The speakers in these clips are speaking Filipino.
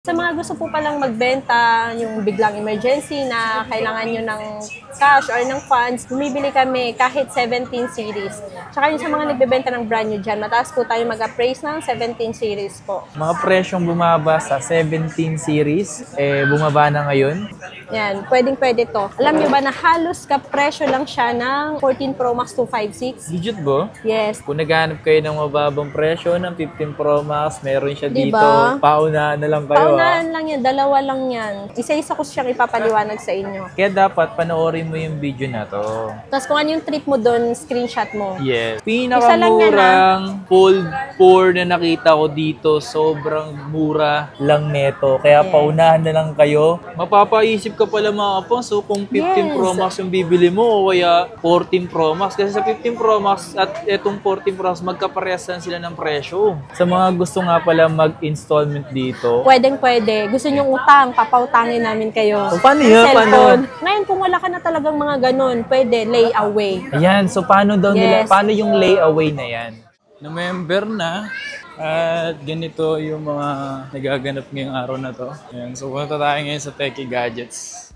Sa mga gusto po palang magbenta, yung biglang emergency na kailangan nyo ng cash or ng funds, bumibili kami kahit 17 series. Tsaka yung sa mga nagbebenta ng brand new dyan, mataas po tayo mag-appraise ng 17 series po. Mga presyong bumaba sa 17 series, bumaba na ngayon. Yan, pwedeng-pwede to. Alam nyo ba na halos kapresyo lang siya ng 14 Pro Max 256? Legit ba? Yes. Kung naghanap kayo ng mababang presyo ng 15 Pro Max, meron siya Diba? dito. Paunahan na lang kayo. Paunahan lang yan, dalawa lang yan. Isa-isa ko siyang ipapaliwanag sa inyo. Kaya dapat panoorin mo yung video na to. Tapos kung ano yung trip mo doon, screenshot mo. Yes. Isa lang yan, Pinakamurang fold 4 na nakita ko dito. Sobrang mura lang neto. Kaya paunahan na lang kayo. Mapapaisip ka pala mga kapang. So kung 15 Pro Max yung bibili mo o kaya 14 Pro Max. Kasi sa 15 Pro Max at etong 14 Pro Max, magkaparehas sila ng presyo. Sa mga gusto nga pala mag-installment dito, Pwedeng-pwede. Gusto nyong utang, papautangin namin kayo. O, paano Ng yun? cellphone. Ngayon, kung wala ka na talagang mga ganun, pwede, layaway. ayan, so paano daw nila, Yes. paano yung layaway na yan? November na, at ganito yung mga nagaganap ngayong araw na to. Ayan, so punta tayo ngayon sa Techie Gadgets.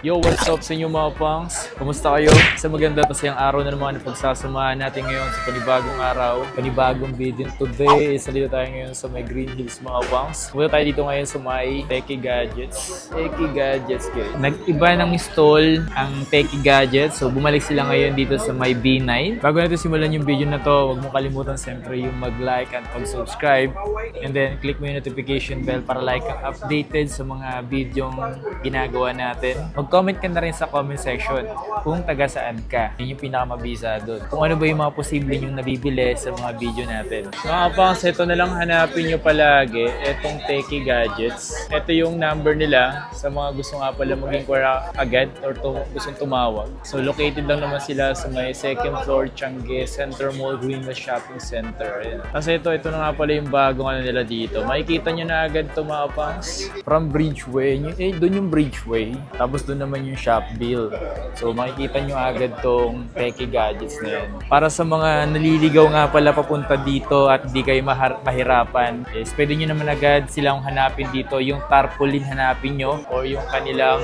Yo, what's up sa inyo mga pangs? Kumusta kayo? Sa maganda tasayang araw na naman na pagsasamahan natin ngayon sa panibagong araw, panibagong video. Today, isa dito tayo ngayon sa may Green Hills mga pangs. Punta tayo dito ngayon sa may Techie Gadgets. Techie Gadgets guys. Nag-iba ng stall ang Techie Gadgets. So bumalik sila ngayon dito sa may B9. Bago natin simulan yung video na to, huwag mo kalimutan siyempre yung mag-like at mag-subscribe. And then click mo yung notification bell para like kang updated sa mga videong ginagawa natin. Mag-comment ka na rin sa comment section kung taga saan ka. Yun yung pinakamabisa doon. Kung ano ba yung mga posible yung nabibili sa mga video natin. Mga pangs, ito na lang hanapin nyo palagi. Itong Techie Gadgets. Ito yung number nila sa mga gusto nga pala mag-inquire agad or gustong tumawag. So located lang naman sila sa may 2nd floor Changi Center Mall Greenwich Shopping Center. Ayan. Kasi ito na nga pala yung bagong ano nila dito. Makikita nyo na agad ito mga pangs. From Bridgeway. Doon yung Bridgeway. Tapos doon naman yung Shopville. So makikita nyo agad tong Techie Gadgets na yan. Para sa mga naliligaw nga pala papunta dito at di kayo mahirapan, pwede nyo naman agad silang hanapin dito. Yung tarpaulin hanapin nyo or yung kanilang,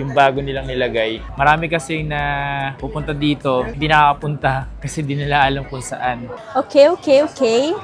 yung bago nilang nilagay. Marami kasi na pupunta dito, hindi nakakapunta kasi di nila alam kung saan. Okay. Okay?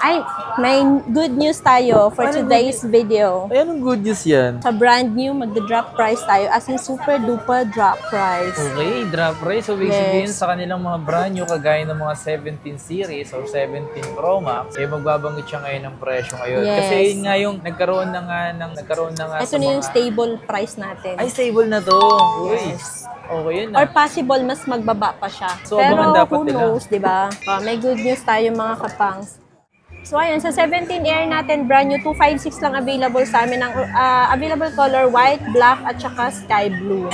Ay, may good news tayo for today's video. Ay, anong good news yan? Sa brand new, magda-drop price tayo as in super duper drop price. Okay, drop price. So, basically sabihin sa kanilang mga brand new, kagaya ng mga 17 series or 17 Pro Max, magbabanggit siya ngayon ng presyo ngayon. Yes. Kasi yun nga yung nagkaroon na nga Ito na yung stable price natin. Ay, stable na to. Uy. Yes. Okay yun Or na. possible, mas magbaba pa siya. So, pero abangan dapat who nila. knows, di ba? May good news tayo mga kapangs. So ayun, sa 17 Air natin, brand new, 256 lang available sa amin. Ang available color, white, black, at saka sky blue.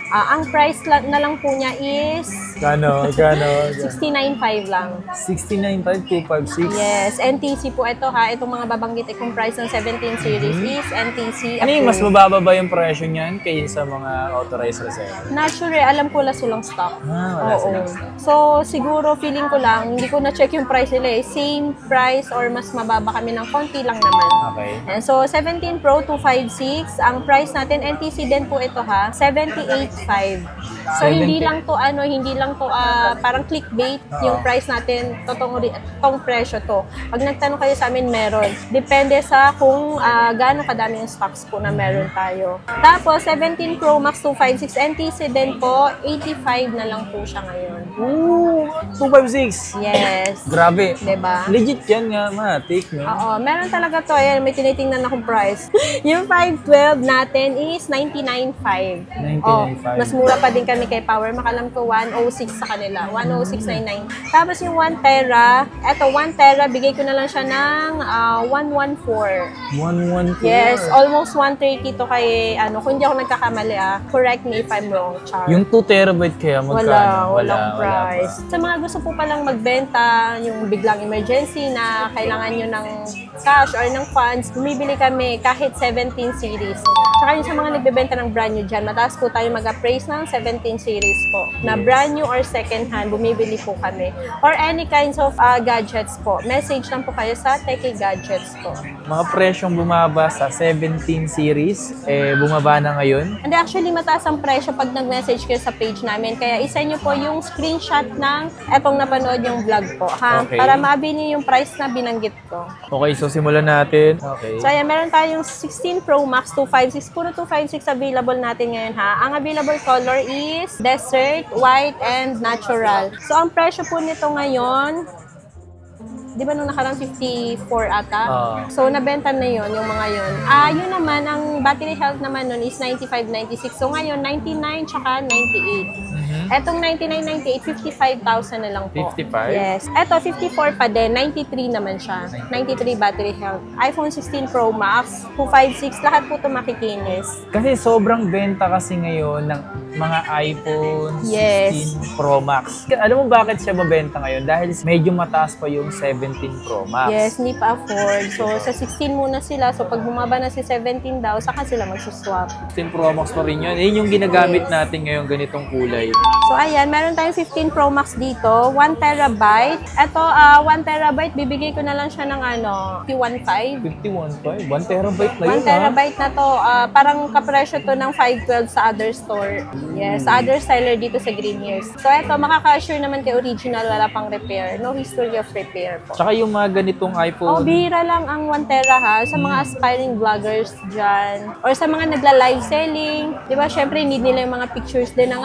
Ang price na lang po niya is Kano? 69.5 lang. 69,256. Yes, NTC po ito ha. Itong mga babanggit kong price ng 17 series is NTC Ano yung mas approved. mababa ba yung presyo niyan kaysa sa mga authorized reseller? Not sure, alam ko wala silang stock. Wala Oo. silang stock. So, siguro feeling ko lang, hindi ko na-check yung price nila eh. Same price or mas mababa kami ng konti lang naman. Okay. And so, 17 Pro 256. Ang price natin, NTC din po ito ha, 78.5. So, hindi lang to parang clickbait yung price natin, tong presyo to. Pag nagtanong kayo sa amin, meron. Depende sa kung gaano kadami yung stocks po na meron tayo. Tapos, 17 Pro Max 256 NTC din po, 85 na lang po siya ngayon. Ooh, 256. Yes. Grabe. Diba? Legit yan nga, matik. No? Oo, meron talaga to. Ayan, may tinitingnan akong price. Yung 512 natin is 99.5. 99.5. Mas mura pa din kami kay Power. Makalam ko 106 sa kanila. 106.99. Tapos yung 1 tera, eto 1 tera, bigay ko na lang siya ng 114. 114. Yes, almost 130 to kay, kung hindi ako nagkakamali correct me if I'm wrong, Char. Yung 2 terabyte kaya magkano? Walang price. Sa mga gusto po palang magbenta, yung biglang emergency na kailangan nyo ng cash or ng funds, bumibili kami kahit 17 series. Tsaka yung sa mga nagbebenta ng brand new dyan, mataas po tayo mag praise ng 17 series po. Na brand new or second hand, bumibili po kami. Or any kinds of gadgets po. Message lang po kayo sa Techie Gadgets po. Mga presyong bumaba sa 17 series, bumaba na ngayon. And actually, mataas ang presyo pag nag-message kayo sa page namin. Kaya isa nyo po yung screenshot ng etong napanood yung vlog po. Ha? Okay. Para mabili yung price na binanggit ko. Okay, so simulan natin. Okay. So ayan, meron tayong 16 Pro Max 256. Puro 256 available natin ngayon ha. Ang available color is desert, white, and natural. So ang presyo po nito ngayon, di ba nung nakarang 54 ata? So, nabenta na yon yung mga yun. Yun naman, ang battery health naman nun is 95, 96. So, ngayon, 99 tsaka 98. Etong 99, 98, 55,000 na lang po. 55? Yes. Eto, 54 pa din. 93 naman siya. 93 battery health. iPhone 16 Pro Max, 256, lahat po ito makikinis. Kasi sobrang benta kasi ngayon ng mga iPhone 16 Pro Max. Alam mo bakit siya mabenta ngayon? Dahil medyo mataas pa yung 17 Pro Max. Yes, hindi pa afford. So, sa 16 muna sila. So, pag bumaba na si 17 daw, saka sila magsuswap. 16 Pro Max pa rin yun. Yun yung ginagamit natin ngayon, ganitong kulay. So, ayan, meron tayong 15 Pro Max dito. 1 terabyte. Ito, 1 terabyte, bibigay ko na lang siya ng 51.5. 51.5? 1 terabyte na yun, 1 terabyte na to. Parang kapresyo to ng 512 sa other store. Yes, sa other seller dito sa Green Years. So, ito, makaka-assure naman kay original, wala pang repair. No history of repair po. Tsaka yung mga ganitong iPhone. Bihira lang ang 1 tera ha, sa mga aspiring vloggers dyan. Or sa mga nagla-live selling. Di ba, syempre, need nila yung mga pictures din ng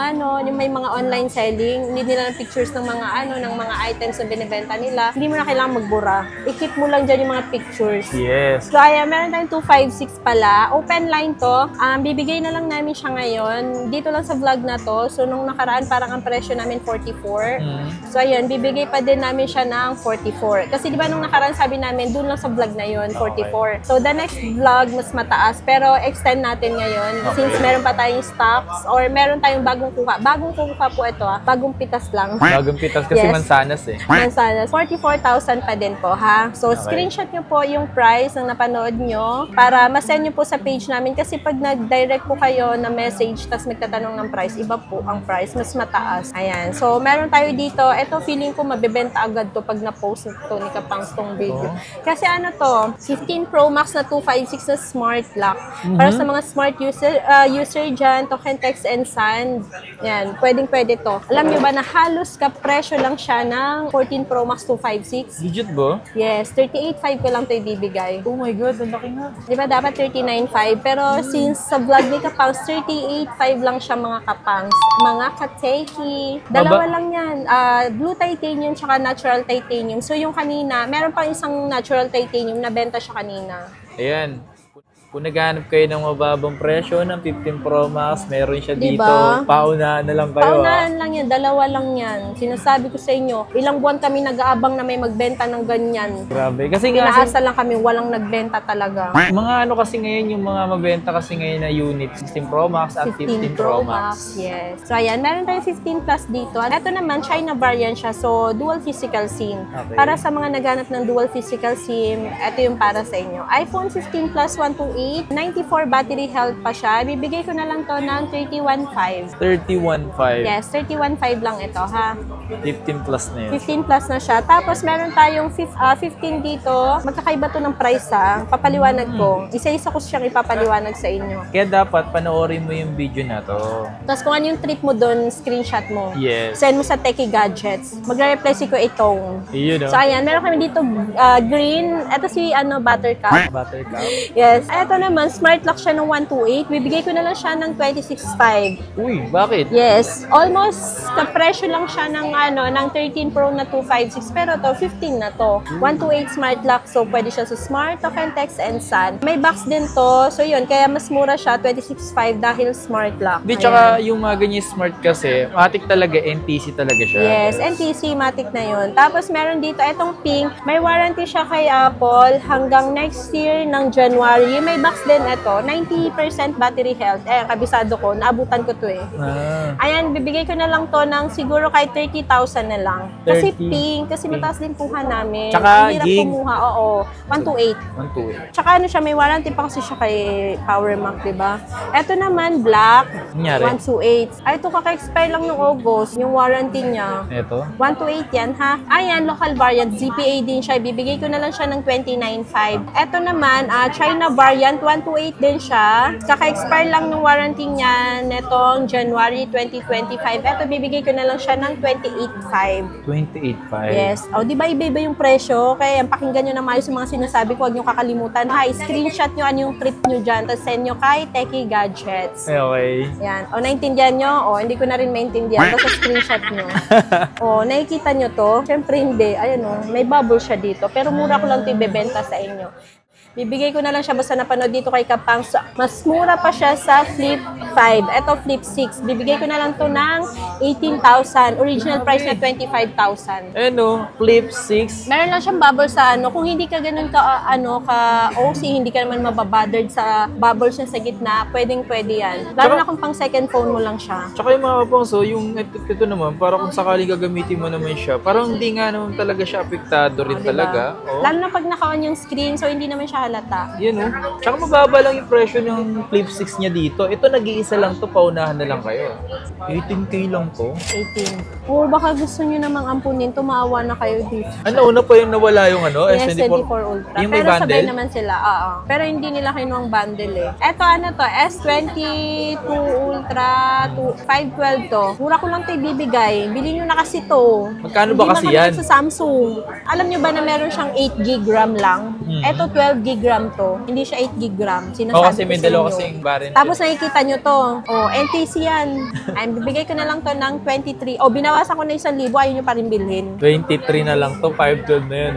yung may mga online selling. Need nila ng pictures ng mga ng mga items na binibenta nila. Hindi mo na kailangan magbura. I-keep mo lang dyan yung mga pictures. Yes. So, ayan, meron tayong 256 pala. Open line to. Bibigay na lang namin siya ngayon. Dito lang sa vlog na to. So, nung nakaraan, parang ang presyo namin 44. So, ayan, bibigay pa din namin siya ng 44. Kasi di ba nung nakaraan sabi namin, dun lang sa vlog na yun, 44. So, the next vlog, mas mataas. Pero, extend natin ngayon. Since meron pa tayong stocks or meron tayong bagong kuha. Bagong kuha po ito Bagong pitas lang. Bagong pitas kasi mansanas Mansanas. 44,000 pa din po ha. So, screenshot nyo po yung price ng napanood nyo para masend nyo po sa page namin. Kasi pag nag-direct po kayo na message tapos nagtatanong ng price, iba po ang price. Mas mataas. Ayan. So, meron tayo dito. Ito, feeling ko mabibenta agad to pag na-post to ni Kapangs tong video. Kasi to, 15 Pro Max na 256 na smart lock. Para sa mga smart user dyan, token text and send. Yan, pwede to. Alam nyo ba na halos kapresyo lang siya ng 14 Pro Max 256? Legit ba? Yes, 38.5 ko lang ito ibibigay. Oh my God, ang laki nga. Di ba dapat 39.5? Pero since sa vlog ni Kapangs, 38.5 lang siya mga Kapangs. Mga kateki. Dalawa lang yan. Blue titanium tsaka natural titanium. So yung kanina, meron pang isang natural titanium na benta siya kanina. Ayan. Kung naghanap kayo ng mababang presyo ng 15 Pro Max, meron siya dito. Paunahan na lang kayo. Paunahan lang yan. Dalawa lang yan. Sinasabi ko sa inyo, ilang buwan kami nag-aabang na may magbenta ng ganyan. Grabe. Kasi nga, pinaasa lang kami, walang nagbenta talaga. Mga kasi ngayon, yung mga mabenta kasi ngayon na unit, 16 Pro Max at 15 Pro Max. Yes. So ayan, meron tayong 15 Plus dito. Ito naman, China variant siya. So, dual physical SIM. Okay. Para sa mga naghanap ng dual physical SIM, ito yung para sa inyo. iPhone 15 Plus 128, 94 battery health pa siya. Bibigay ko na lang to ng 31.5. 31.5? Yes, 31.5 lang ito ha. 15 plus na yun. 15 plus na siya. Tapos meron tayong 15 dito. Magkakaiba to ng price ha. Papaliwanag ko. Isa-isa ko siyang ipapaliwanag sa inyo. Kaya dapat panoorin mo yung video na to. Tapos kung ano yung trip mo doon, screenshot mo. Yes. Send mo sa Techie Gadgets. Magre-reply si Kuya Itong. Yun, So ayan, meron kami dito green. Ito si Buttercup. Buttercup? Yes. Ito naman, smart lock siya ng 128. Bibigay ko na lang siya ng 26.5. Uy, bakit? Yes. Almost kapresyo lang siya ng ng 13 Pro na 256. Pero to 15 na to. 128 smart lock. So, pwede siya sa smart, token text, and sun. May box din to. So, yun. Kaya mas mura siya. 26.5 dahil smart lock. Di, tsaka yung mga ganyan smart kasi, matic talaga, NTC talaga siya. Yes, NTC, matic na yun. Tapos, meron dito, itong pink. May warranty siya kay Apple hanggang next year ng January. May box din ito, 90% battery health. Kabisado ko, naabutan ko to eh. Ayan, bibigay ko na lang to ng siguro kahit 30,000 na lang. Kasi 30. pink, kasi mataas din puha namin. Tsaka ang hirap gig. kumuha, oo. 128. 128. Tsaka ano siya, may warranty pa kasi siya kay Power Mac, diba? Ito naman, black, Nangyari? 128. Ay, ito kaka-expire lang ng August, yung warranty niya. Ito? 128 yan, ha? Ayan, local variant, ZPA din siya. Bibigay ko na lang siya ng 29.5. Ito naman, China variant, 128 din siya. Kaka-expire lang ng warranty niya netong January 2025. Ito, bibigay ko na lang siya ng 28.5. 28.5. Yes. O, di ba iba-iba yung presyo? Kaya pakinggan nyo na maayos yung mga sinasabi ko. Huwag nyo kakalimutan. Hi, screenshot nyo ano yung trip nyo dyan. Tapos send nyo kay Techie Gadgets. Okay. Yan. O, naintindihan nyo? O, hindi ko na rin maintindihan. Tapos screenshot nyo. O, nakikita nyo to? Siyempre hindi. Ayan o, may bubble siya dito. Pero mura ko lang ito ibebenta sa inyo. Bibigay ko na lang siya basta napanood dito kay Kapang. Mas mura pa siya sa Flip 5. Ito Flip 6. Bibigay ko na lang to ng 18,000. Original price na 25,000. Flip 6. Meron lang siyang bubble sa ano. Kung hindi ka ganun ka OC, hindi ka naman mababothered sa bubbles niya sa gitna, pwedeng-pwede yan. Lalo na kung pang second phone mo lang siya. Tsaka yung mga kapangso, yung ito naman, para kung sakaling gagamitin mo naman siya, parang hindi nga naman talaga siya apektado rin Diba? talaga. Lalo na pag naka-on yung screen, so hindi naman siya halata. Yun Tsaka mababa lang yung presyo ng Flip 6 niya dito. Ito nag-iisa lang to, paunahan na lang kayo. 18K lang to. 18. O baka gusto nyo namang ampunin, tumaawa na kayo dito. Una pa yung nawala yung Yes, S24 Ultra. Yung may Pero sabay bundle? naman sila. Oo. Pero hindi nila kinuwang bundle eh. Eto S22 Ultra 512 to. Mura ko lang to ibibigay. Bilhin nyo na kasi to. Magkano ba kasi yan? Sa Samsung. Alam nyo ba na meron siyang 8 gig RAM lang? Eto 12 gig RAM to. Hindi siya 8 gig RAM. Sinasabi kasi ko may sa dalawa inyo. kasing variant. Tapos nakikita nyo to. NTC yan. Ay, bibigay ko na lang to ng 23. Binawasan ko na 1,000. Ayaw nyo pa rin bilhin. 23 na lang to, 512 na yun,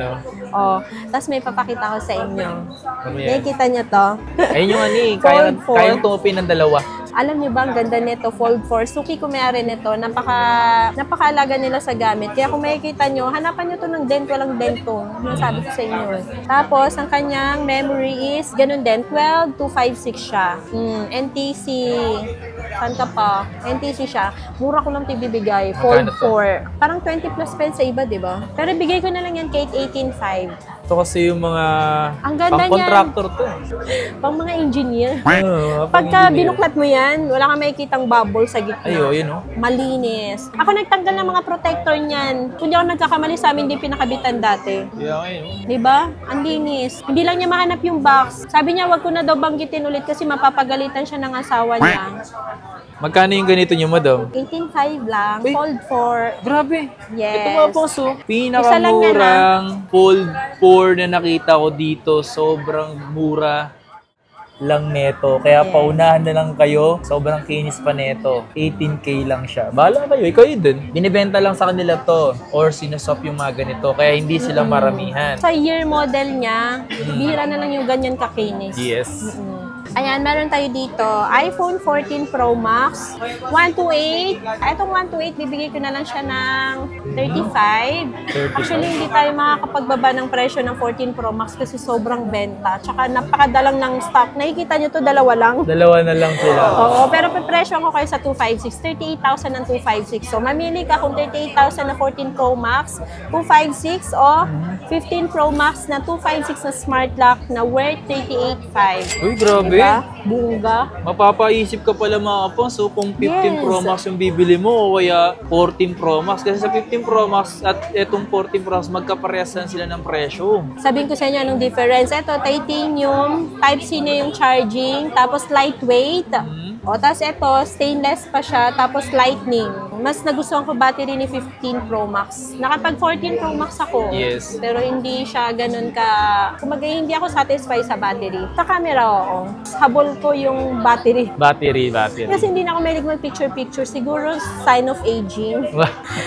Tapos may papakita ko sa inyo. Ano yan? Nakikita nyo to? Ayun yung Fold four. kayang tumupi ng dalawa. Alam niyo ba, ang ganda nito, Fold 4. Suki ko may-ari nito. Napakaalaga nila sa gamit. Kaya kung makikita nyo, hanapan nyo to ng dent, walang dentong. Sabi ko sa inyo. Tapos, ang kanyang memory is, ganun din, 12256 siya. NTC. Saan ka pa? NTC siya. Mura ko lang ito ibibigay. Fold 4. Parang 20 plus pence sa iba, di ba? Pero bigay ko na lang yan kahit 18.5. Ito kasi yung mga Ang ganda pang-contractor to. Pang mga engineer. Oo, Pagka pang-engineer. binuklat mo yan, wala kang makikitang bubble sa gitna. Yun Malinis. Ako nagtanggal ng mga protector niyan. Kung di ako nagkakamali sa amin, din pinakabitan dati. Yeah, ayun. Diba? Ang linis. Hindi lang niya mahanap yung box. Sabi niya, wag ko na daw banggitin ulit kasi mapapagalitan siya ng asawa niya. Magkano yung ganito nyo, madam? 18.5 lang. Uy. Fold 4. Grabe. Yes. Ito mga poso. Isa lang yan, Pinakamurang Fold 4 na nakita ko dito. Sobrang mura lang neto. Kaya paunahan na lang kayo. Sobrang kinis pa neto. 18K lang siya. Bahala kayo. Ikaw yun din. Binibenta lang sa kanila to. Or sinasop yung mga ganito. Kaya hindi sila maramihan. Sa year model niya, bihira na lang yung ganyan kakinis. Yes. Ayan, meron tayo dito. iPhone 14 Pro Max. 128. Itong 128, bibigay ko na lang siya ng 35. Actually, hindi tayo makakapagbaba ng presyo ng 14 Pro Max kasi sobrang benta. Tsaka napakadalang ng stock. Nakikita nyo to, dalawa lang. Dalawa na lang sila. Oo, pero presyo ko kayo sa 256. 38,000 ng 256. So, mamili ka kung 38,000 na 14 Pro Max, 256 o 15 Pro Max na 256 na smart lock na worth 38,500. Uy, grabe. Diba? Bunga. Mapapaisip ka pala mga kapos, so kung 15 Yes. Pro Max yung bibili mo o kaya 14 Pro Max. Kasi sa 15 Pro Max at etong 14 Pro Max, magkaparehas lang sila ng presyo. Sabihin ko sa inyo anong difference. Ito, titanium, Type-C na yung charging, tapos lightweight. O, tapos ito, stainless pa siya, tapos lightning. Mas nagustuhan ko battery ni 15 Pro Max. Nakapag 14 Pro Max ako. Yes. Pero hindi siya ganun ka... Kumbaga, hindi ako satisfied sa battery. Sa camera, oo. Habol ko yung battery. Battery. Kasi hindi na ako mahilig mag-picture-picture. Siguro sign of aging.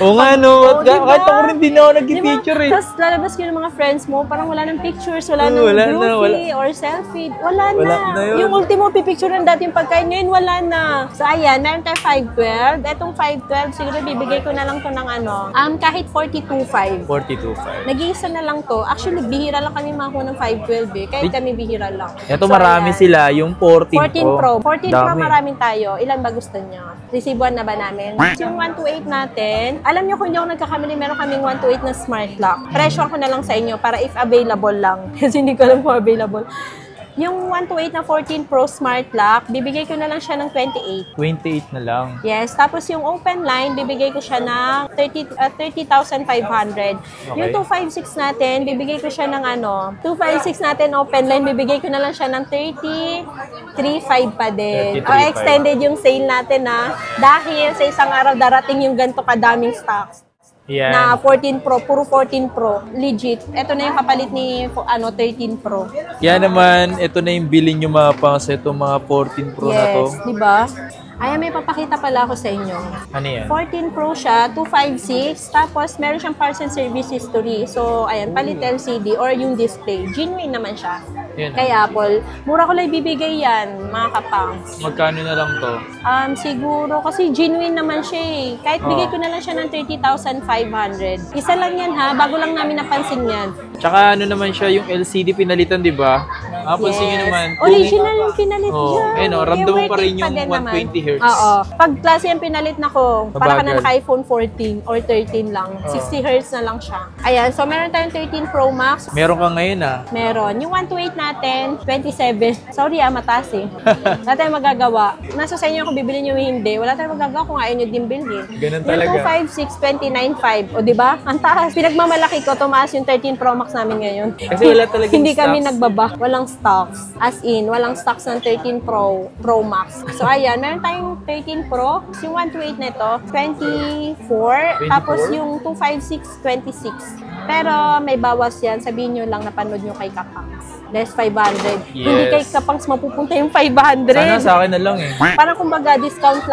Oo nga no, Diba? kahit ako rin din ako nag-picture eh. Tapos lalabas ko yung mga friends mo, parang wala nang pictures, wala nang Wala na, groupie or selfie. Wala na. yun. Yung ultimo pipicture ng dating pagkain, ngayon wala na. So ayan, meron tayo 512. Etong 512, siguro bibigay ko na lang to ng ano, kahit 42.5. 42.5. Nag-iisa na lang to. Actually, bihira lang kami makuha ng 512 eh. Kahit kami bihira lang. Ito marami ayan. sila, yung 14 Pro. 14 Pro Dami. maraming tayo. Ilan ba gusto nyo? Resibuan na ba namin? Yung 128 natin, alam nyo kung hindi ako nagkakamali, meron kaming 128 na smart lock. Presyo ko na lang sa inyo para if available lang. Kasi hindi ko alam kung available. Yung 128 na 14 Pro Smart Lock, bibigay ko na lang siya ng 28. 28 na lang. Yes, tapos yung open line, bibigay ko siya ng 30,500. Yung 256 natin, bibigay ko siya ng ano, 256 natin open line, bibigay ko na lang siya ng 33,500 pa din. O, extended yung sale natin na dahil sa isang araw darating yung ganito kadaming stocks. Yan. Na 14 Pro, puro 14 Pro. Legit. Ito na yung kapalit ni 13 Pro. Yan naman, ito na yung bilin nyo mga pangs, itong mga 14 Pro na to. Yes, di ba? Ayan, may papakita pala ako sa inyo. Ano yan? 14 Pro siya, 256, tapos meron siyang parts and service history. So, ayan, palit LCD or yung display. Genuine naman siya. Yan. Kay Apple. Mura ko lang ibibigay yan, mga kapangs. Magkano na lang to? Siguro, kasi genuine naman siya eh. Kahit bigay ko na lang siya ng 30,500. Isa lang yan ha, bago lang namin napansin yan. Tsaka ano naman siya, yung LCD pinalitan, di ba? Pansin nyo naman. Original yung pinalit dyan. Ayun o, ramdam mo pa rin yung 120 Hz. Oo. Pag klase yung pinalit na ko, para ka na Mabagal. naka-iPhone 14 or 13 lang. 60 Hz na lang siya. Ayan, so meron tayong 13 Pro Max. Meron ka ngayon Meron. Yung 128 natin, 27. Sorry mataas eh. Wala tayong magagawa. Nasa sa inyo kung bibili nyo hindi. Wala tayong magagawa kung ayaw nyo din bilhin. Ganun talaga. Yung 256, 29.5. O diba? Ang taas. Pinagmamalaki ko, tumaas yung 13 Pro Max namin ngayon. Kasi wala talagang Hindi kami stocks. nagbaba. Walang stocks. As in, walang stocks ng 13 Pro Max. So ayan, meron tayong 13 Pro. Yung 128 na ito, 24. Tapos yung 256, 26. Pero may bawas yan. Sabihin nyo lang napanood nyo kay Kapangs. Less 500. Yes. Hindi kay Kapangs mapupunta yung 500. Sana sa akin na lang eh. Parang kumbaga discount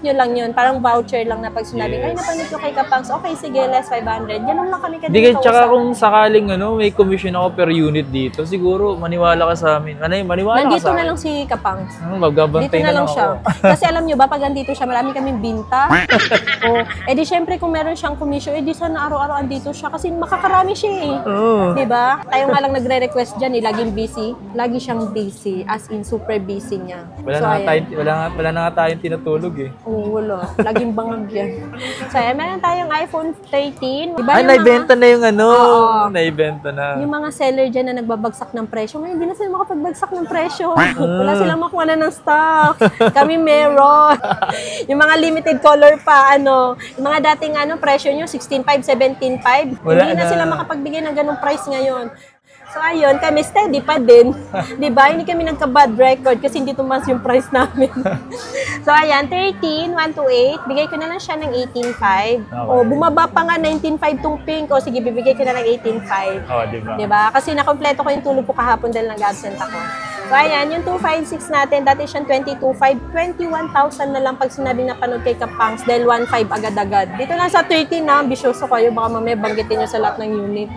nyo lang yun. Parang voucher lang na pag sinabi, Yes. ay napanood ko kay Kapangs, okay sige, less 500. Ganun lang kami Hindi kanina tsaka kung sakaling may commission ako per unit dito, siguro maniwala ka sa amin. Maniwala Nandito ka sa na akin. lang si Kapangs. Magbabantay Dito na lang ako. siya. Kasi alam nyo ba, pag andito siya, marami kaming binta. Edi syempre kung meron siyang commission, edi sana araw-araw andito siya kasi makakarami siya eh. Oo. Diba? Tayo nga lang nagre-request dyan eh, laging busy. Lagi siyang busy, as in super busy niya. Wala na nga tayong tinutulog eh. Oo, wala. Laging bangag yan. So, meron tayong iPhone 13. Diba Ay, yung naibenta na yung Oo. naibenta na. Yung mga seller dyan na nagbabagsak ng presyo, ngayon hindi na sila makapagbagsak ng presyo. Wala silang makuha na ng stock. Kami meron. Yung mga limited color pa, yung mga dating presyo nyo, 16.5, 17.5. Wala Hindi na na. sila makapagbigay ng ganung price ngayon. So ayun, kami steady pa din. 'Di ba? Hindi kami nagka-bad record kasi hindi tumaas yung price namin. So ayan, 13, 128, bigay ko na lang siya ng 18.5. O bumaba pa nga 19.5 tong pink. O sige, bibigay ko na ng 18.5. Oh, di ba? 'Di ba? Kasi nakompleto ko yung tulog ko kahapon dahil nag-absent ako. So ayan, yung 256 natin, dati siyang 22.5, 21,000 na lang pag sinabing napanood kay Kapangs dahil 1.5 agad-agad. Dito lang sa 13 na, ambisyoso kayo, baka mamaya banggitin nyo sa lahat ng unit.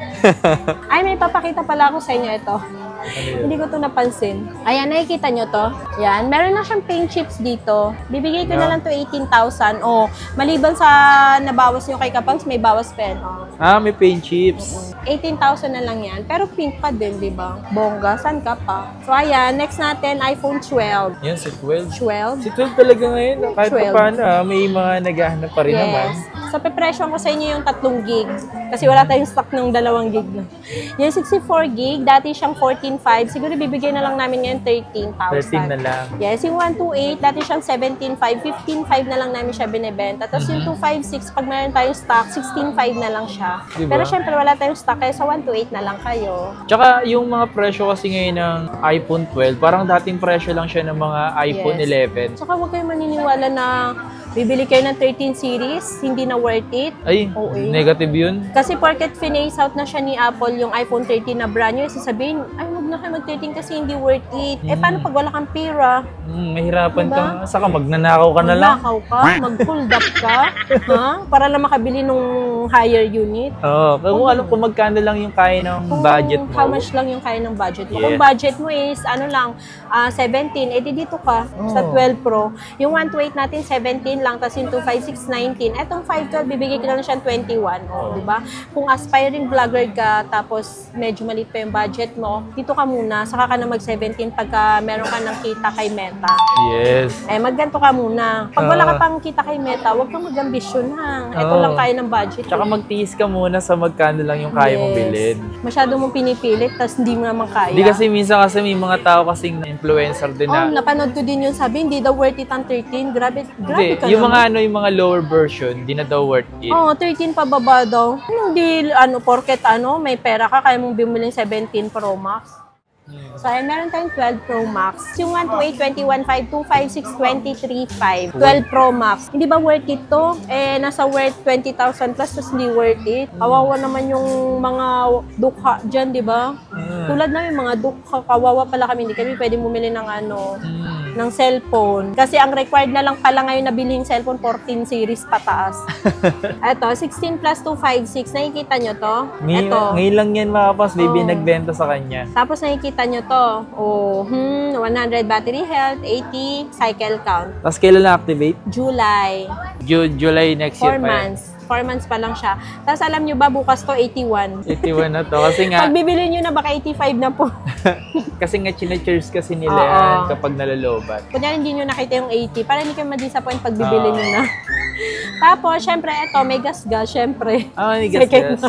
Ay, may papakita pala ako sa inyo ito. Hindi ko to napansin. Ayan, nakikita nyo to? Yan, meron na siyang paint chips dito. Bibigay ko na lang to 18,000. O, maliban sa nabawas nyo kay Kapangs, may bawas pen. May paint chips. 18,000 na lang yan. Pero pink pa din, di ba? Bongga, san ka pa? So, ayan, next natin, iPhone 12. Yan, si 12. 12? Si 12 talaga ngayon. Kahit 12. pa paano, may mga naghahanap pa rin naman. So, pepresyon ko sa inyo yung 3 gig. Kasi wala tayong stock ng 2 gig na. Yung 64 gig, dati siyang 14.5. Siguro bibigay na lang namin ngayon 13,000. 13 na lang. Yes, yung 128, dati siyang 17.5. 15.5 na lang namin siya binibenta. Tapos yung 256, pag meron tayong stock, 16.5 na lang siya. Diba? Pero syempre wala tayong stock, kaya sa 128 na lang kayo. Tsaka yung mga presyo kasi ngayon ng iPhone 12, parang dating presyo lang siya ng mga iPhone 11. Tsaka huwag kayo maniniwala na bibili kayo ng 13 series, hindi na worth it. Ay, negative yun. Kasi porket finace out na siya ni Apple yung iPhone 13 na brand new, sasabihin, ay, na kayo mag-13 kasi hindi worth it. Eh, paano pag wala kang pera? Mahirapan Diba? ka. Saka magnanakaw ka na lang. Magnakaw ka, mag-hold up ka, ha? Para lang makabili nung higher unit. Oo. Kung alam kung magkano lang yung kaya ng budget mo. How much lang yung kaya ng budget mo. Yeah. Kung budget mo is, 17, edi dito ka sa 12 Pro. Yung 128 natin, 17 lang, tapos yung 256, 19. Etong 512, bibigay ko lang siya 21. Di ba? Kung aspiring vlogger ka, tapos medyo maliit pa yung budget mo, dito ka muna, saka ka na mag-17 pagka meron ka ng kita kay Meta. Yes. Eh, magganto ka muna. Pag wala ka pang kita kay Meta, huwag kang mag-ambisyon ha. Ito lang kaya ng budget. Tsaka magtiis ka muna sa magkano lang yung kaya mong bilhin. Masyado mong pinipilit, tapos hindi mo naman kaya. Hindi kasi minsan kasi may mga tao kasing influencer din na. Napanood ko din yun, sabi, hindi daw worth it ang 13. Grabe Hindi, ka yung naman. mga yung mga lower version, di na daw worth it. 13 pababa daw. Hindi, porket may pera ka, kaya mong bumili 17 Pro Max. So, ay meron tayong 12 Pro Max. Yung 128, 21.5, 256, 23.5. 12 Pro Max. Hindi ba worth it to? Eh, nasa worth 20,000 plus, tapos hindi worth it. Kawawa naman yung mga dukha dyan, di ba? Tulad namin, mga dukha, kawawa pala kami. Hindi kami pwede bumili ng ng cellphone. Kasi ang required na lang pala ngayon na bilhin cellphone, 14 series pataas. Ito, 16 plus 256. Nakikita nyo to? Ito. Ngayon lang yan makapas, baby, nagbenta sa kanya. Tapos nakikita nyo to. 100 battery health, 80 cycle count. Tapos kailan na-activate? July. July next 4 year pa yan. months. 4 months pa lang siya. Tapos alam nyo ba, bukas to 81. 81 na to. Kasi nga, Pag bibili nyo na, baka 85 na po. kasi nga chine-cheers kasi nila yan kapag nalalobat. Kunyari hindi nyo nakita yung 80, para hindi kayo ma-disappoint pag bibili nyo na. Tapos, syempre, ito, may gas-gas, syempre. May gas-gas.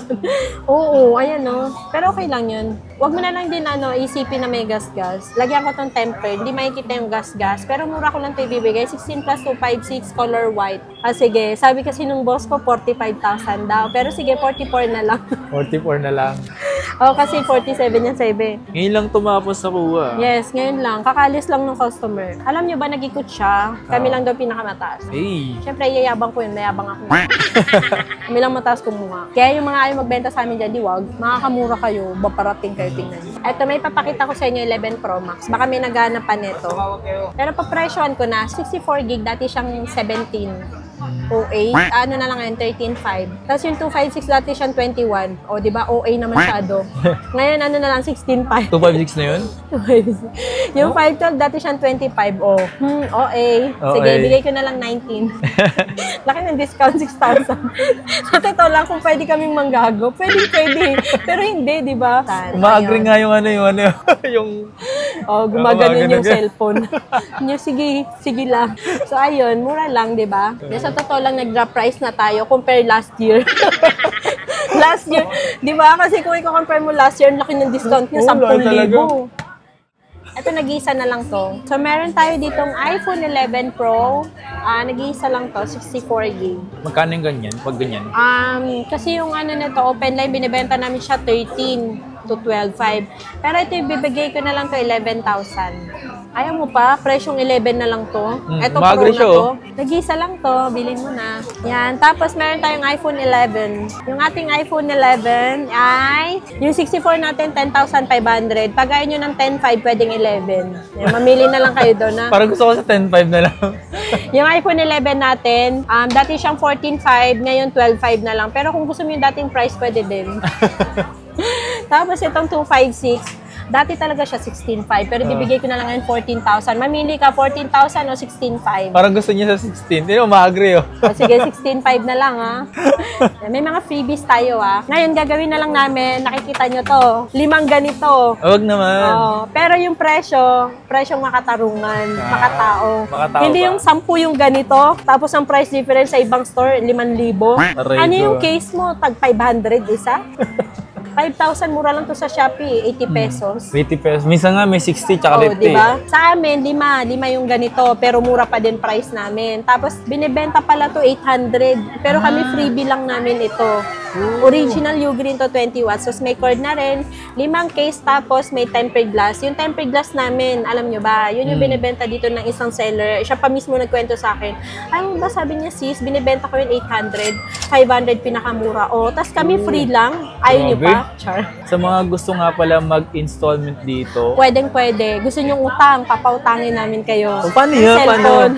Oo, ayan no. Pero okay lang yun. Huwag mo na lang din isipin na may gas-gas. Lagyan ko tong tempered, hindi makikita yung gas-gas. Pero mura ko lang ito ibibigay. 16 plus 256 color white. Sige, sabi kasi nung boss ko, 45,000 daw. Pero sige, 44 na lang. 44 na lang. Kasi 47 yan sabi. Ngayon lang tumapos na kuha. Yes, ngayon lang. Kakalis lang ng customer. Alam nyo ba, nag-ikot siya. Kami lang daw pinakamataass. Hey. Siyempre, yayabang ko yun. Mayabang ako. Kami lang mataas kumuha. Kaya yung mga ayaw magbenta sa amin dyan, di wag. Makakamura kayo. Paparating kayo, tingnan nyo. Ito, may papakita ko sa inyo 11 Pro Max. Baka may naghanap pa neto. Pero papresyohan ko na, 64 gig. Dati siyang 17. OA. Ano na lang ngayon, 13.5. Tapos yung 256 dati siyang 21. O, di ba? OA na masyado. Ngayon, ano na lang, 16.5. 256 na yun? Yung 512 dati siyang 25. OA. Sige, bigay ko na lang 19. Laki ng discount, 6,000. Sa totoo lang, kung pwede kaming manggago, pwede. Pero hindi, di ba? Uma-agree nga yung yung... Gumaganon yung cellphone. Sige lang. So, ayun, mura lang, di ba? Sa totoo lang, nag-drop price na tayo compare last year. Last year, di ba? Kasi kung i-compare mo last year, ang laki ng discount niya, 10,000. Ito, nag-iisa na lang to. So, meron tayo ditong iPhone 11 Pro. Nag-iisa lang to, 64 gig. Magkano yung ganyan? Pag ganyan? Kasi yung nito, open line, binibenta namin siya 13 to 12.5. Pero ito, ibibigay ko na lang to 11,000. Ayaw mo pa? Presyong 11 na lang to. Ito, Pro na to. Nag-isa lang to. Bilhin mo na. Yan. Tapos, meron tayong iPhone 11. Yung ating iPhone 11 ay, yung 64 natin, 10,500. Pag ayaw nyo ng 10,500, pwedeng 11. Yan, mamili na lang kayo doon. Parang gusto ko sa 10,500 na lang. Yung iPhone 11 natin, dati siyang 14,500, ngayon 12,500 na lang. Pero kung gusto mo yung dating price, pwede din. Tapos itong 256, dati talaga siya 16,500, pero bibigay ko na lang ngayon 14,000. Mamili ka, 14,000 o 16,500. Parang gusto niya sa 16. Hindi mo ma-agree, Sige, 16,500 na lang, May mga freebies tayo, Ngayon, gagawin na lang namin, nakikita nyo to, 5 ganito. Huwag naman. Pero yung presyong makatarungan, makatao. Hindi ba? yung 10 yung ganito, tapos ang price difference sa ibang store, 5,000. Ano yung case mo? Tag 500 isa? 5,000, mura lang to sa Shopee, 80 pesos. 80 pesos. Minsan nga may 60 tsaka 50. Diba? Sa amin, 5 yung ganito, pero mura pa din price namin. Tapos, binibenta pala to 800, pero kami freebie lang namin ito. Original U-Green to 20 watts. So, may cord na rin. 5 case, tapos may tempered glass. Yung tempered glass namin, alam nyo ba, yun yung binibenta dito ng isang seller. Siya pa mismo nagkwento sa akin. Ano ba, sabi niya, sis, binibenta ko yun 800, 500 pinakamura. O, tas kami free lang. Ayaw nyo pa? Char. Sa mga gusto nga pala mag-installment dito. Pwede. Gusto nyo utang, papautangin namin kayo. So, paano yun?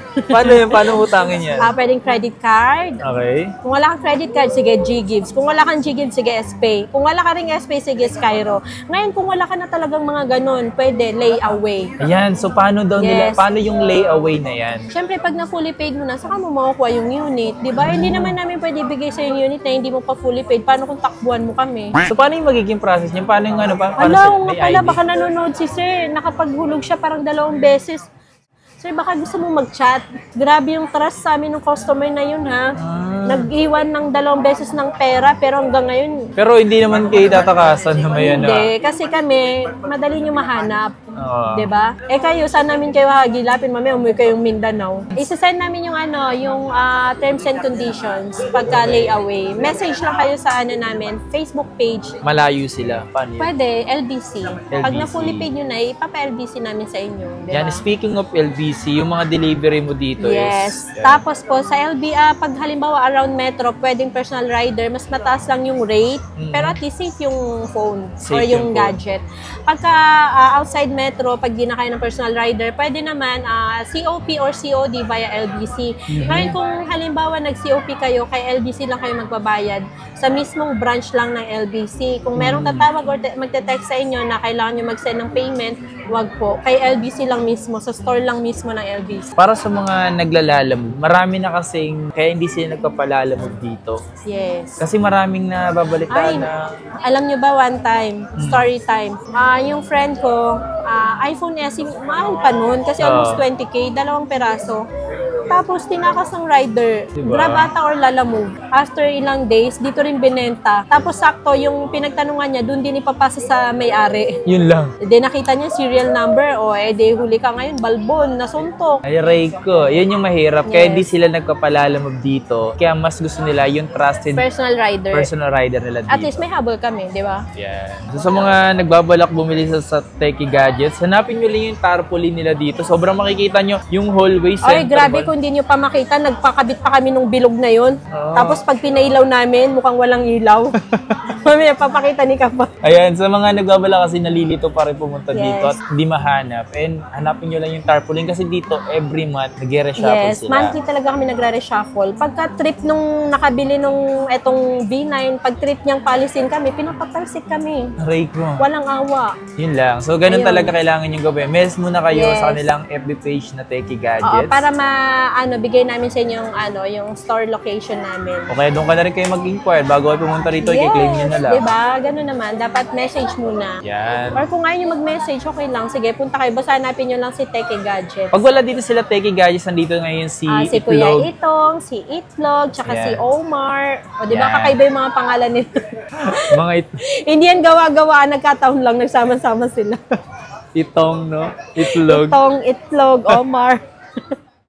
Paano utangin yan? Pwedeng credit card. Okay. Kung wala kang credit card, sige, G-Gives. Kung wala kang G-Gives, sige, S-Pay. Kung wala ka ring S-Pay, sige, Skyro. Ngayon, kung wala ka na talagang mga ganun, pwede, layaway. Ayan, so paano daw nila, paano yung layaway na yan? Siyempre, pag na-fully paid mo na, saka mo makukuha yung unit. Diba? Hindi naman namin pwede ibigay sa yung unit na hindi mo pa fully paid. Paano kung takbuhan mo kami? So, paano yung magiging process niya? Paano yung ano? Paano Alam, nga pala, baka nanonood si sir. Nakapaghulog siya parang 2 beses. Sir, baka gusto mo mag-chat. Grabe yung trust sa amin ng customer na yun, ha? Nag-iwan ng 2 beses ng pera, pero hanggang ngayon... Pero hindi naman kayo tatakasan na may ano. Hindi, kasi kami, madali nyo mahanap. Diba? Kayo, saan namin kayo hagilapin? Mamaya, umuwi kayong Mindanao. Isasend namin yung terms and conditions pagka layaway. Message lang kayo sa namin, Facebook page. Malayo sila. Paano yun? Pwede, LBC. Pag na-fully paid nyo na, ipapa-LBC namin sa inyo. Diba? Yan, speaking of LBC, yung mga delivery mo dito yes. Tapos po, sa pag halimbawa around Metro, pwedeng personal rider, mas mataas lang yung rate, pero at least safe yung phone or yung gadget. Pagka outside Metro, pag di na kayo ng personal rider, pwede naman COP or COD via LBC. Ngayon kung halimbawa nag-COP kayo, kay LBC lang kayo magbabayad, sa mismong branch lang ng LBC. Kung merong tatawag or magte-text sa inyo na kailangan nyo mag-send ng payment, wag po. Kay LBC lang mismo, sa store lang mismo ng LBC. Para sa mga naglalalamog, marami na kasing, kaya hindi sila nagpapalalamog dito. Yes. Kasi maraming nababalitaan na... Alam nyo ba, one time, story time, yung friend ko, iPhone SE, mahal pa nun, kasi almost 20K, 2 peraso. Tapos, tinakas ng rider, diba? Grab ata or Lalamove. After ilang days, dito rin binenta. Tapos, sakto, yung pinagtanungan niya, doon din ipapasa sa may-ari. Yun lang. Nakita niya serial number, huli ka ngayon, balbon, nasuntok. Ay, Ray ko. Yun yung mahirap. Kaya di sila nagpapalalamog dito. Kaya mas gusto nila yung trusted personal rider nila dito. At least may habol kami, di ba? Yeah. So, sa mga nagbabalak bumili sa Techie Gadgets, hanapin nyo lang yung tarpaulin nila dito. Sobrang makikita nyo yung hallway center. Ay, grabe, kung hindi nyo pa makita, nagpakabit pa kami nung bilog na yun. Tapos pag pinailaw namin, mukhang walang ilaw. Mamaya, papakita ni Kapa. Ayan, sa mga nagbabala kasi nalilito pa rin pumunta dito at hindi mahanap. And hanapin nyo lang yung tarpaulin kasi dito every month nag-reshuffle sila. Monthly talaga kami nagre-reshuffle. Pagka trip nung nakabili nung etong V9, pag trip niyang palisin kami, pinapatalsik kami. Aray ko. Walang awa. Yun lang. So, ganun talaga kailangan yung gawin. Message muna kayo sa kanilang FB page na Techie Gadgets. Para bigay namin sa inyo yung store location namin. Okay, doon ka na rin kayo mag-inquire bago kayo pumunta rito, i-claim nyo na lang. Diba? Ganun naman. Dapat message muna. Yan. Or kung ayaw nyo mag-message, okay lang. Sige, punta kayo. Basta hanapin nyo lang si Techie Gadgets. Pag wala dito sila Techie Gadgets, nandito ngayon si si Kuya Itong, si Itlog, tsaka si Omar. O diba, kakaiba yung mga pangalan nito. Hindi yan gawa-gawa. Nagkataon lang. Nagsama-sama sila. Itong, no? Itlog. Itong, Itlog, Omar.